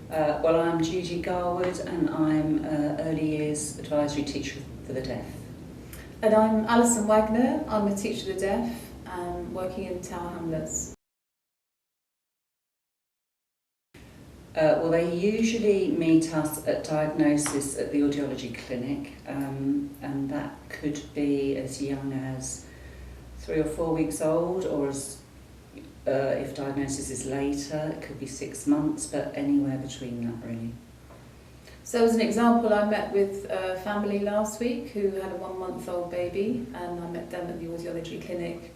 Well, I'm Judy Garwood and I'm Early Years Advisory Teacher for the Deaf. And I'm Alison Wagner. I'm a teacher of the deaf working in Tower Hamlets. Well, they usually meet us at diagnosis at the audiology clinic, and that could be as young as 3 or 4 weeks old, or as if diagnosis is later, it could be 6 months, but anywhere between that really. So as an example, I met with a family last week who had a 1-month-old baby, and I met them at the audiology clinic.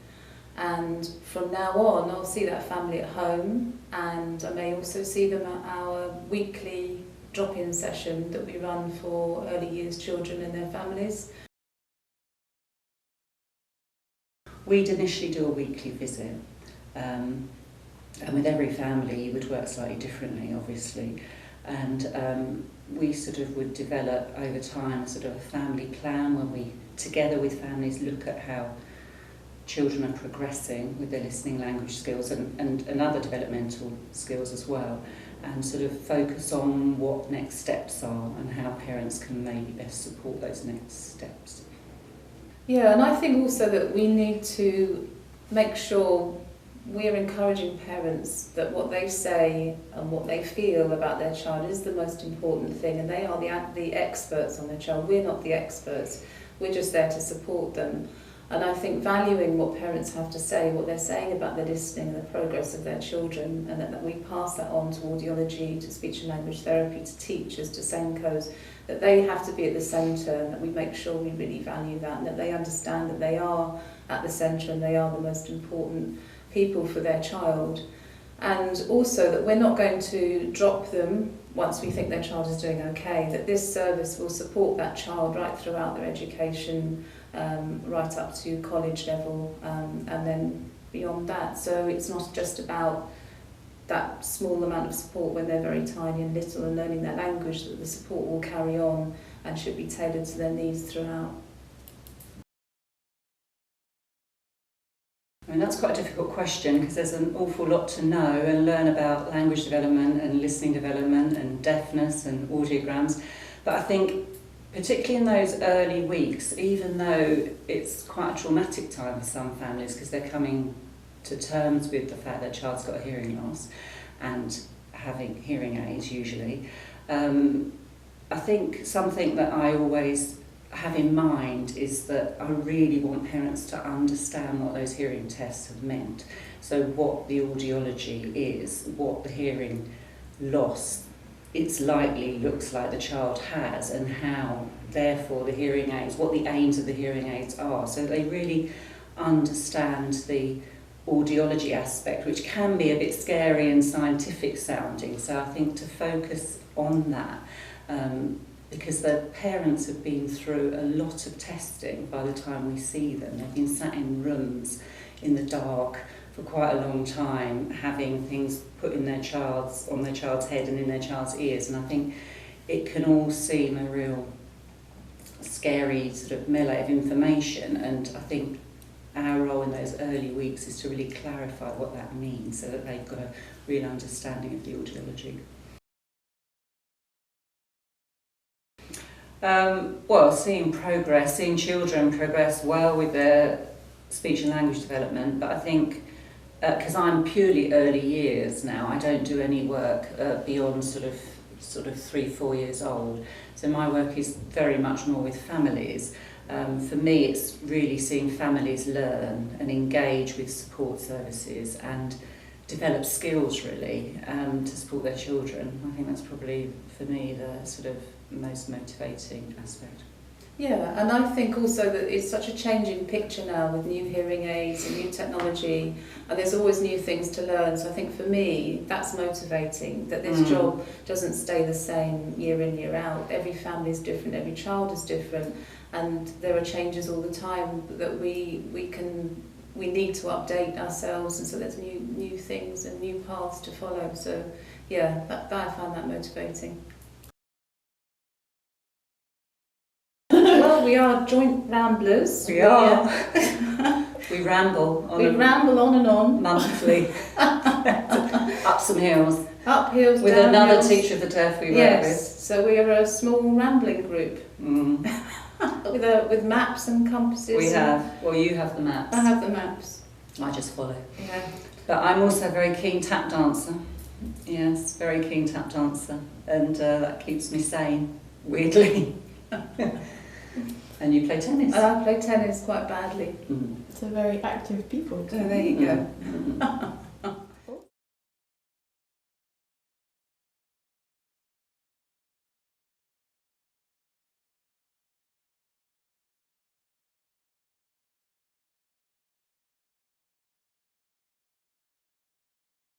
And from now on, I'll see that family at home, and I may also see them at our weekly drop-in session that we run for early years children and their families. We'd initially do a weekly visit, and with every family you would work slightly differently, obviously. And we sort of would develop over time sort of a family plan when we, together with families, look at how children are progressing with their listening language skills and other developmental skills as well, and sort of focus on what next steps are and how parents can maybe best support those next steps. Yeah, and I think also that we need to make sure we're encouraging parents that what they say and what they feel about their child is the most important thing, and they are the experts on their child. We're not the experts, we're just there to support them. And I think valuing what parents have to say, what they're saying about their listening and the progress of their children, and that we pass that on to audiology, to speech and language therapy, to teachers, to SENCOs, that they have to be at the centre, and that we make sure we really value that, and that they understand that they are at the centre and they are the most important people for their child. And also that we're not going to drop them once we think their child is doing okay, that this service will support that child right throughout their education, right up to college level, and then beyond that. So it's not just about that small amount of support when they're very tiny and little and learning their language, that the support will carry on and should be tailored to their needs throughout. I mean, that's quite a difficult question because there's an awful lot to know and learn about language development and listening development and deafness and audiograms. But I think particularly in those early weeks, even though it's quite a traumatic time for some families because they're coming to terms with the fact their child's got a hearing loss and having hearing aids usually, I think something that I always have in mind is that I really want parents to understand what those hearing tests have meant. So what the audiology is, what the hearing loss it's likely looks like the child has, and how therefore the hearing aids, what the aims of the hearing aids are, so they really understand the audiology aspect, which can be a bit scary and scientific sounding. So I think to focus on that, because the parents have been through a lot of testing by the time we see them. They've been sat in rooms in the dark for quite a long time, having things put in on their child's head and in their child's ears, and I think it can all seem a real scary sort of melee of information, and I think our role in those early weeks is to really clarify what that means so that they've got a real understanding of the audiology. Well, seeing children progress well with their speech and language development, but I think because I'm purely early years now, I don't do any work beyond sort of 3-4 years old. So my work is very much more with families. For me, it's really seeing families learn and engage with support services and develop skills really to support their children. I think that's probably for me the sort of most motivating aspect. Yeah, and I think also that it's such a changing picture now with new hearing aids and new technology, and there's always new things to learn. So I think for me, that's motivating, that this job doesn't stay the same year in, year out. Every family is different, every child is different, and there are changes all the time that we need to update ourselves, and so there's new things and new paths to follow. So yeah, that I find that motivating. Well, we are joint ramblers. We are. We ramble on. We ramble on and on. Monthly. Up some hills. Up hills, With down another hills. teacher of the deaf we work Yes, so we are a small rambling group with. Mm. with maps and compasses. We and- have. Well, you have the maps. I have the maps. I just follow. Yeah. But I'm also a very keen tap dancer. Yes, very keen tap dancer. And that keeps me sane, weirdly. And you play tennis. And I play tennis quite badly. Mm. So very active people. So there you go. Mm.